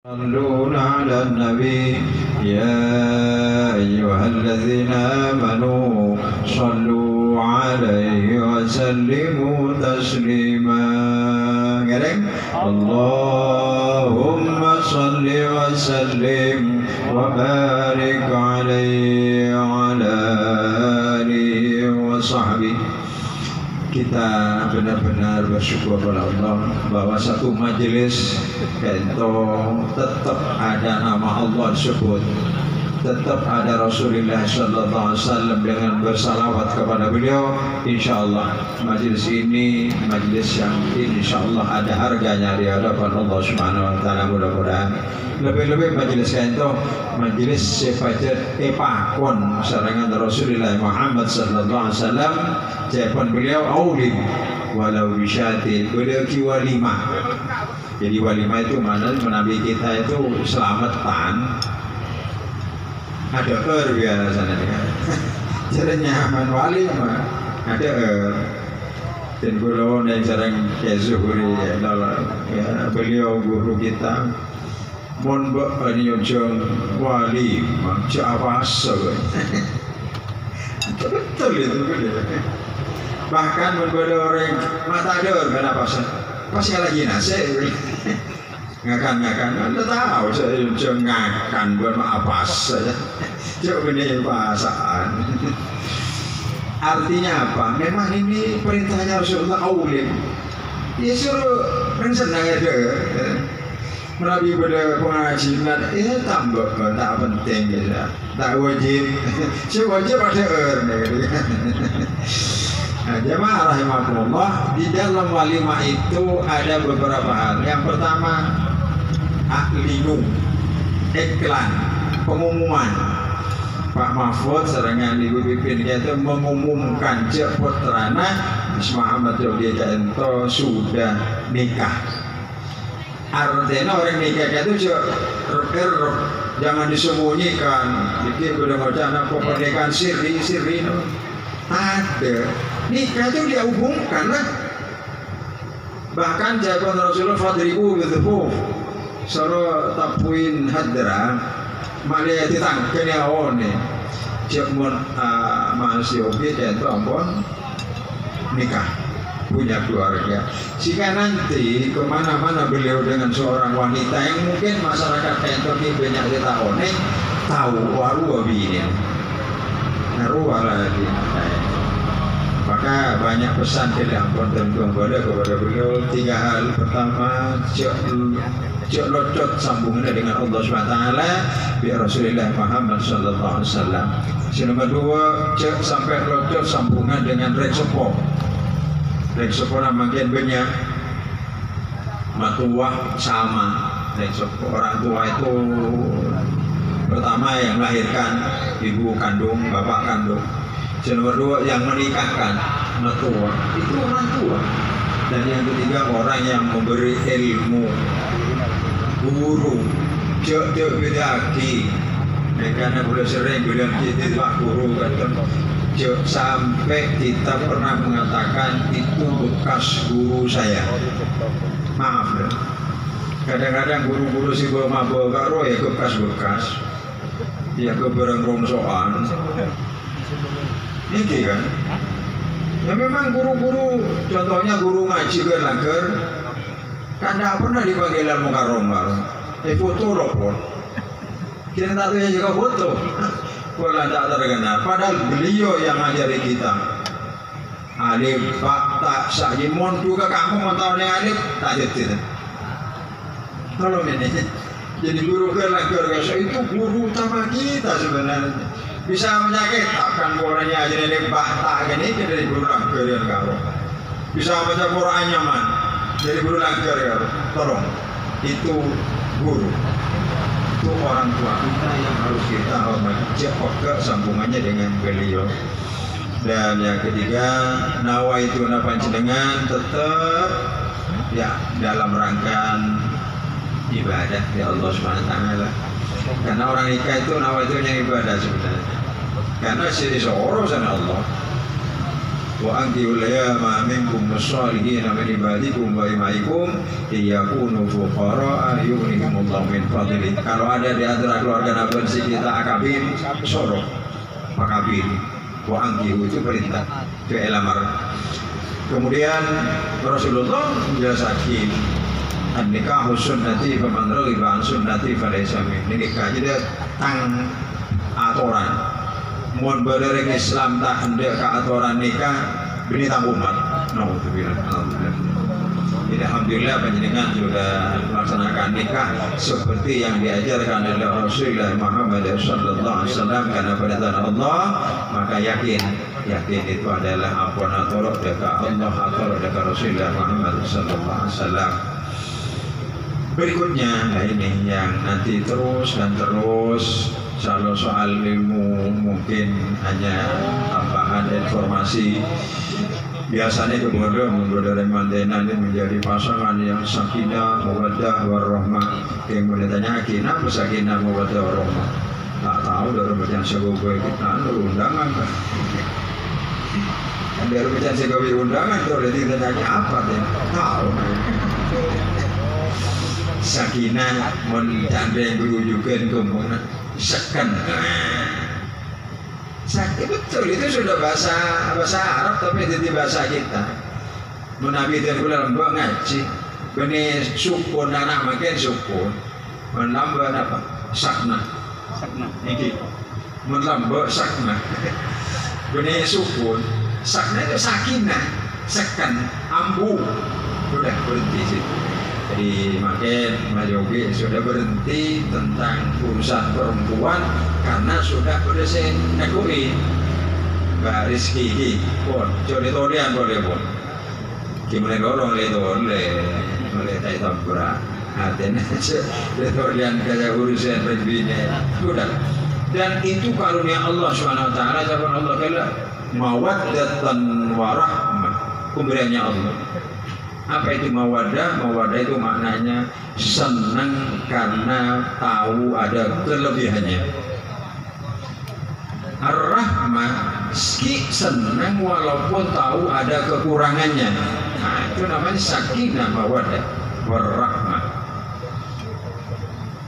صلون على النبي يا أيها الذين آمنوا صلوا عليه وسلموا تسليما. اللهم صل وسلم وبارك عليه وعلى آله وصحبه. Kita benar-benar bersyukur kepada Allah bahwa satu majelis itu tetap ada nama Allah disebut, tetap ada Rasulullah Sallallahu Alaihi Wasallam dengan bersalawat kepada beliau. Insya Allah majelis ini majelis yang insya Allah ada harganya di hadapan Allah Subhanahu Wa Taala. Mudah-mudahan lebih-lebih majelis itu majelis sepajet epakon sarangan Rasulullah Muhammad Sallallahu Alaihi Wasallam. Jawaban beliau aulim walau bisyati, beliau ki walimah. Jadi walimah itu mana menabi kita itu selamatan ada biasanya kan. Jadi nyaman wali mah ada dan beliau yang jarang Zuhuri ya, beliau guru kita mon penjong wali macam apa betul itu beliau. Bahkan berbeda orang mata dor kenapa sih? Pasti lagi nasi ngakan anda tahu saya ngakan buat apa saja. Coba ini bahasaan. Artinya apa? Memang ini perintahnya Rasulullah aulim. Ya suruh senang ada. Menabi pada pengajian, tambah tak penting ya, tak wajib. Si wajib ada Nah, jemaah rahimakumullah, di dalam walimah itu ada beberapa hal. Yang pertama, aklinu, iklan, pengumuman. Pak Mahfud serangan Ibu Pipin itu mengumumkan cek putrana Muhammad Rabi'ah itu sudah nikah. Artinya orang nikah itu jangan disembunyikan. Jadi udah macam apa pernikahan siri ada. Nikah itu dia hubungkan lah. Bahkan jawaban Rasulullah fadribu bidhufuf soro tapuin hadra malia titang kena one cekmun masih obi dan tombon nikah punya keluarga. Jika nanti kemana-mana beliau dengan seorang wanita yang mungkin masyarakat kantor ini banyak kita one tahu waru ini naruh lagi. Maka banyak pesan tidak konten kepada beliau. 3 hal. Pertama, cek locot sambungannya dengan Allah SWT biar Rasulullah Muhammad Sallallahu Alaihi Wasallam. Yang kedua, cek sampai locot sambungan dengan reksepo makin banyak matuah sama reksepo. Orang tua itu pertama yang melahirkan, ibu kandung, bapak kandung. Yang kedua yang menikahkan, mertua itu orang tua. Dan yang ketiga orang yang memberi ilmu, guru. Cek bedaki. Karena boleh sering bilang kita pak guru kan. Cek sampai kita pernah mengatakan itu bekas guru saya. Maaf ya. Kadang-kadang guru-guru si bawa karo ya bekas-bekas. Ya keberang rongsoan. Ini kan, ya memang guru-guru, contohnya guru ngaji ke langgar, kan tidak pernah dipanggil mukarrom, foto lopor, kita tak tahu juga foto, kalau tak terkenal. Padahal beliau yang ngajari kita, alif, pak, tak, sahimon juga kamu mau tahu nih alif, tak jadi. Tolong ini, jadi guru ke langgar, itu guru utama kita sebenarnya. Bisa menyakitkan orangnya aja dari bahta gini dari guru langgar yang karo. Bisa baca Quran nyaman dari guru langgar karo. Tolong, itu guru, itu orang tua kita yang harus kita hormati. Jaga sambungannya dengan beliau. Dan yang ketiga, nawa itu panjenengan tetap ya dalam rangka ibadah ya Allah Subhanahu Wa Taala. Karena orang nikah itu nawa itu yang ibadah sebenarnya. Karena siri seorang sana Allah. wa anqihul ayama minkum wassalihin min ibadikum wa imaikum iyakunu fuqara yughnihimullahu min fadlih. Kalau ada di antara keluarga Nabi kita akabin sorok pakabin wa anqihu itu perintah fi'il amar. Kemudian Rasulullah menjelaskan an-nikahu sunnati faman raghiba an sunnati falaysa minni. Nikah jadi tang aturan mun bereng Islam tak hendak ke aturan nikah bini tang umat. Jadi alhamdulillah panjenengan sudah melaksanakan nikah seperti yang diajarkan oleh Rasulullah Muhammad sallallahu alaihi wasallam karena perintah Allah, maka yakin itu adalah ampun atau dekat Allah atau dekat Rasulullah Muhammad sallallahu alaihi wasallam. Berikutnya, nah ini yang nanti terus dan terus kalau soal ilmu mungkin hanya tambahan informasi. Biasanya kemudian dari mantenan ini menjadi pasangan yang sakinah, mawaddah, warahmah. Yang boleh tanya, kenapa sakinah, mawaddah, warahmah? Tak tahu dari macam segogoy kita undangan kan? Dari macam segogoy undangan tuh jadi tanya apa deh? Tahu. Sakinah menjadi berujukan kemudian sekan. Sakit betul itu sudah bahasa Arab tapi jadi bahasa kita. Menabi dan bulan lembut ngaji. Beni sukun anak makin sukun. Menambah apa? Sakna. Ini menambah sakna. Beni sukun. Sakna itu sakinah, sekan, ambu. Sudah berhenti situ. Jadi makin Mas Yogi sudah berhenti tentang urusan perempuan karena sudah berhasil nekui Mbak Rizky pun coba torian boleh pun gimana dorong oleh tai tampura hatinya torian kayak urusan berbina sudah. Dan itu karunia Allah Subhanahu Wa Taala. Zaman Allah kala mawaddatan warahmah, pemberiannya Allah. Apa itu mawaddah? Mawaddah itu maknanya senang karena tahu ada kelebihannya. Ar-rahmah senang walaupun tahu ada kekurangannya. Nah, itu namanya sakinah mawaddah warahmah.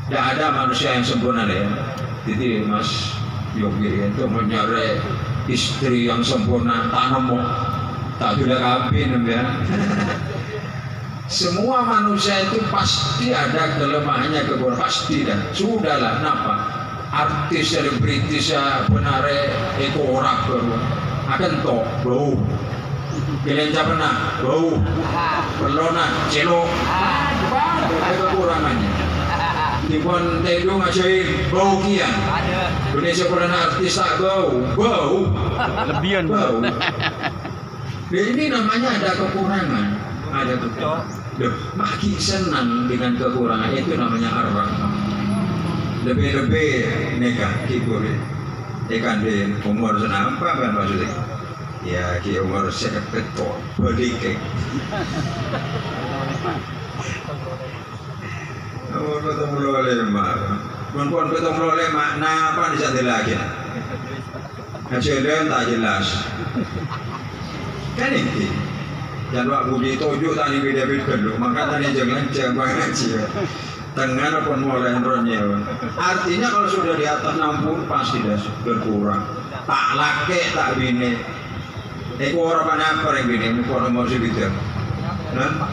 Tidak ada manusia yang sempurna ya. Jadi Mas Yogi itu mencari istri yang sempurna tanam tak sudah kabin ya. Semua manusia itu pasti ada kelemahannya, kekurangan pasti dan sudahlah. Kenapa? Artis selebritis benar itu orang baru akan tok bau, kelenca benar bau, perlona celok, ada kekurangannya. Dipun telu ngajain bau kian. Indonesia pernah artis tak bau, lebihan bau. Ini namanya ada kekurangan, ada kekurangan. Makin senang dengan kekurangan itu namanya ar-rahmah. Lebih-lebih negatif boleh. Ikan di umur senampa kan maksudnya? Ya ki umur sekepetok berdikek. Umur ketemu lima. Perempuan ketemu lima. Nah apa disantai lagi? Hasilnya tak jelas. Kan ini. Dan waktu dituju tadi beda-beda dulu, maka tadi jangan ngaji. Tengah pun mulai ronyel. Artinya kalau sudah di atas 60 pasti dah berkurang. Tak laki tak bini. Iku orang apa yang bini? Muka nomor segitu. Nah,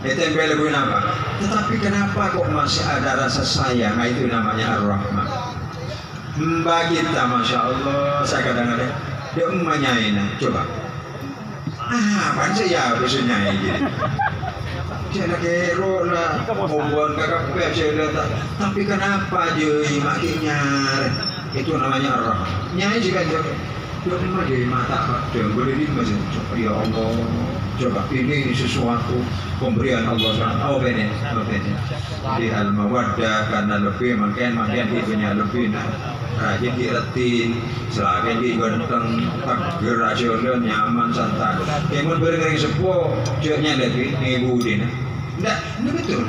tempel lebih apa? Tetapi kenapa kok masih ada rasa sayang? Nah, itu namanya ar-rahmah. Mbak kita, masya Allah, saya kadang-kadang dia menyanyi. Coba. Apaan sih ya biasanya ini? Saya lagi rola, ngomong kakak saya tapi kenapa jadi makinnya? Itu namanya arah. Nyai juga dia memang di mata pak, dia boleh di masjid. Ya Allah, coba ini sesuatu pemberian Allah SWT. Oh benar. Di al-mawaddah karena lebih makin hidupnya lebih rajin diretin, selagi diganteng, takbir rasional nyaman santai. Kemudian beri sepuh, jadinya lebih ngibudin. Tidak, ini betul.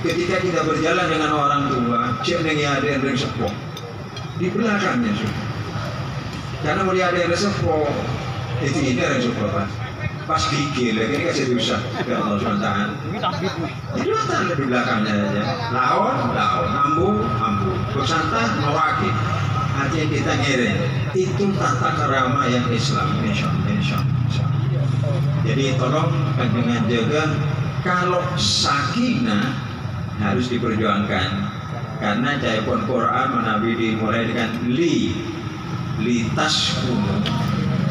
Ketika kita berjalan dengan orang tua, jadinya ada yang sepuh di belakangnya sudah. Karena mulai ada yang sepuh, Itu ini yang support pas gigi lagi ini kasih dosa ya Allah SWT. Itu datang di belakangnya aja. Lawan, ambu, bersantah, mewaki. Hati kita ngiring. Itu tata kerama yang Islam, insya Allah. Jadi tolong dengan jaga kalau sakinah harus diperjuangkan. Karena jayapun Quran Nabi dimulai dengan litas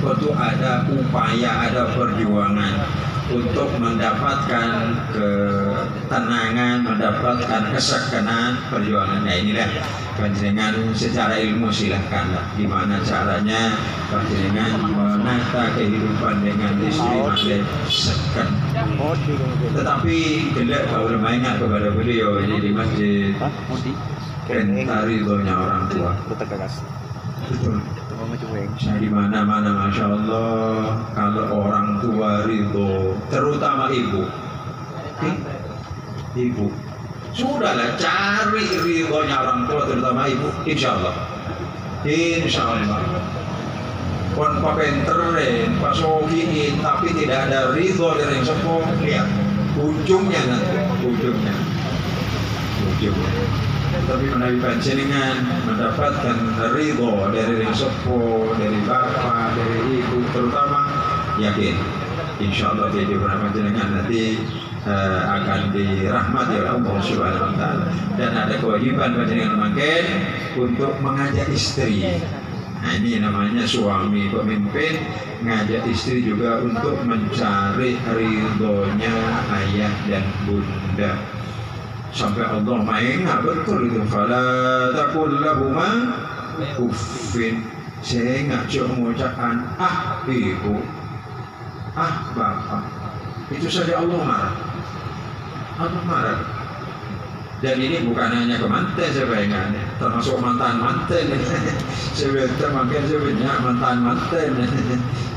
itu ada upaya, ada perjuangan untuk mendapatkan ketenangan, mendapatkan kesekenan perjuangan. Nah inilah panjenengan secara ilmu silahkan gimana caranya panjenengan menata kehidupan dengan istri masih seken. Tetapi gelak kalau ingat kepada beliau ini di masjid perintah ridhonya orang tua. Betul. Nah, di mana-mana Masya Allah kalau orang tua ridho, terutama ibu, sudahlah cari ridhonya orang tua terutama ibu, insya Allah. Kon papenteren, pasogiin, tapi tidak ada ridho dari yang sepuh, lihat ujungnya nanti, ujungnya. Tapi menawi panjenengan mendapatkan ridho dari sepuh, dari bapak, dari ibu terutama, yakin insya Allah kehidupan panjenengan nanti akan dirahmati oleh Allah Subhanahu wa Ta'ala. Dan ada kewajiban panjenengan makin untuk mengajak istri. Nah ini namanya suami pemimpin, ngajak istri juga untuk mencari ridhonya ayah dan bunda. Sampai Allah main betul itu. Fala taqul lahuma uffin. Saya ngajak mengucapkan ibu, bapak. Itu saja Allah marah. Dan ini bukan hanya ke mantan sebenarnya, termasuk mantan-mantan. Sebenarnya sebenarnya mantan-mantan.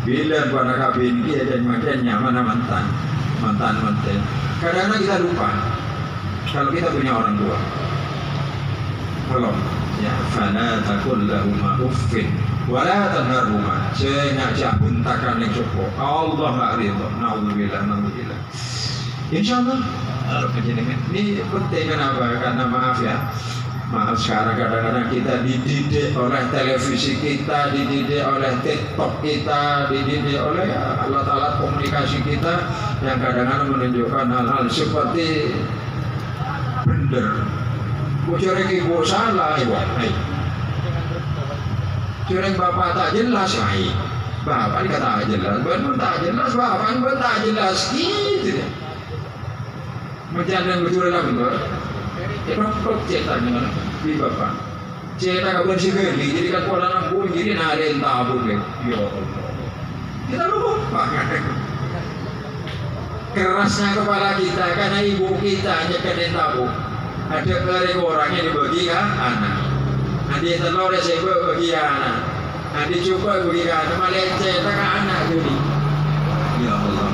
Bila pada kabin dia dan makin nyaman mantan. Kadang-kadang kita lupa. Kalau kita punya orang tua, kalau ya fala taqul lahuma uffin wala tanharhuma, ngajak bentakan yang cukup. Allah ma'ridho, naudzubillah. Insyaallah kalau penjenengan ini penting. Kenapa? Karena maaf sekarang kadang-kadang kita dididik oleh televisi kita, dididik oleh TikTok kita, dididik oleh alat-alat komunikasi kita yang kadang-kadang menunjukkan hal-hal seperti bener. Coreng ibu salah, coreng bapak tak jelas, bapak ini kata jelas, benar tak jelas, bapak ini tak jelas, gitu. Macam yang betul lah betul. Kok cetak dengan di bapak, cetak kabar sih jadi kan pola nambung, jadi narin tabung ya Allah. Kita lupa kerasnya kepala kita karena ibu kita nyekerin tabung. Ada kering orangnya dibagi kan anak, nanti telur saya bagi anak, nanti cukup bagi anak, malah cetak anak jadi. Ya Allah,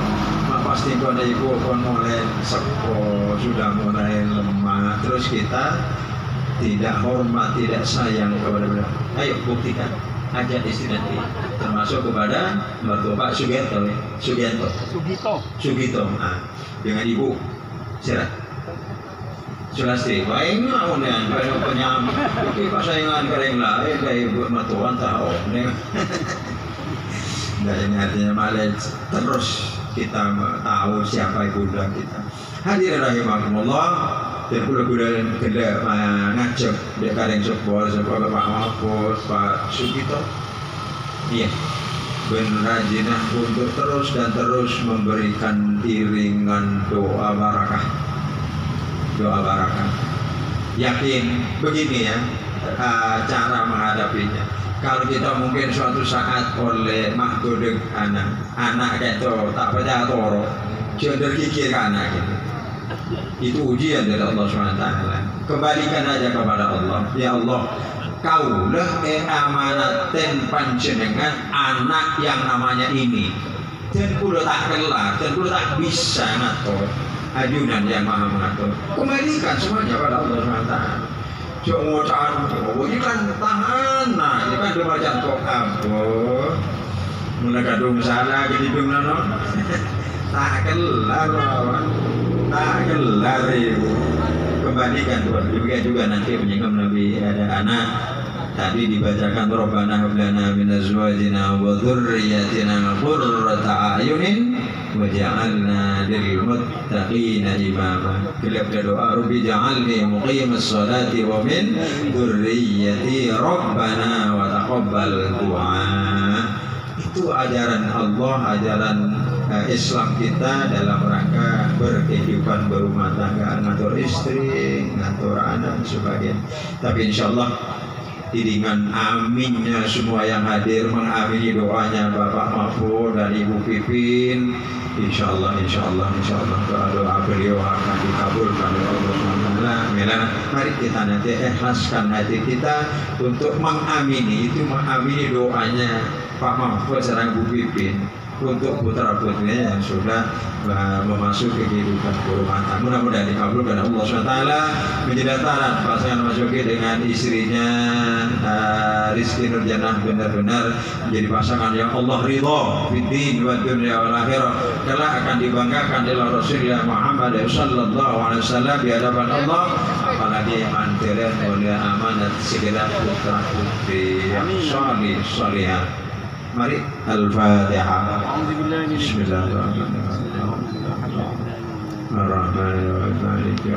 pasti kau ibu kau mulai sepo, sudah mulai lemah, terus kita tidak hormat, tidak sayang kepada beliau. Ayo buktikan, ajak istri nanti, termasuk kepada mertua Pak Sugito, dengan ibu, silakan. Jelasri, baik mau nih, kalau penyam, tapi pasangan kering lain dari mertuan tahu, nih. Dan ini artinya malah terus kita tahu siapa ibunda kita. Hadirin rahimakumullah, dan kuda-kuda ngajak dia kering sepuluh Pak Mahfud, Pak Sugito, iya. Benar rajinah untuk terus memberikan iringan doa barakah. Yakin begini ya cara menghadapinya. Kalau kita mungkin suatu saat oleh mahdudeg anak itu tak pada toro, jangan terkikir ke anak gitu. Itu ujian dari Allah SWT. Kembalikan aja kepada Allah. Ya Allah, kaulah amanaten panjenengan anak yang namanya ini. Dan kudu tak kelar, dan kudu tak bisa ngatur. Ajunan yang maha mengatur. Kembalikan semuanya pada Allah SWT. Jangan ini kan tahanan, ini kan dia macam kok abah. Mula kadung salah kedidung nono. Tak kelar lawan. Tak kelar ibu. Kembalikan Tuhan. Demikian juga nanti menyinggung Nabi ada anak. Tadi dibacakan Rabbana hab lana min azwajina wa dhurriyyatina qurrata a'yunin waj'alna lil muttaqina imama. Kita berdoa Rabbi ja'alni muqimas salati wa min dhurriyyati Rabbana wa taqabbal du'a. Itu ajaran Allah, ajaran Islam kita dalam rangka berkehidupan berumah tangga, ngatur istri, ngatur anak sebagainya. Tapi insyaallah dengan aminnya semua yang hadir mengamini doanya Bapak Mahfud dan Ibu Pipin, insyaallah doa beliau akan dikabulkan oleh Allah SWT. Mari kita nanti ikhlaskan hati kita untuk mengamini doanya Pak Mahfud dan Ibu Pipin untuk putra putrinya yang sudah memasuki kehidupan berumah tangga. Mudah-mudahan dikabulkan Allah SWT. Menjadi antara pasangan Mas Yogi dengan istrinya Rizky Nurjanah benar-benar menjadi pasangan yang Allah ridha fiddin wa dunya wal akhirah. Kelak akan dibanggakan oleh Rasulullah Muhammad sallallahu alaihi wasallam di hadapan Allah, apalagi mantiran oleh amanat segala putra putri yang salih salihah. Mari Al-Fatihah. Bismillahirrahmanirrahim. Ar-Rahman ar-Rahim.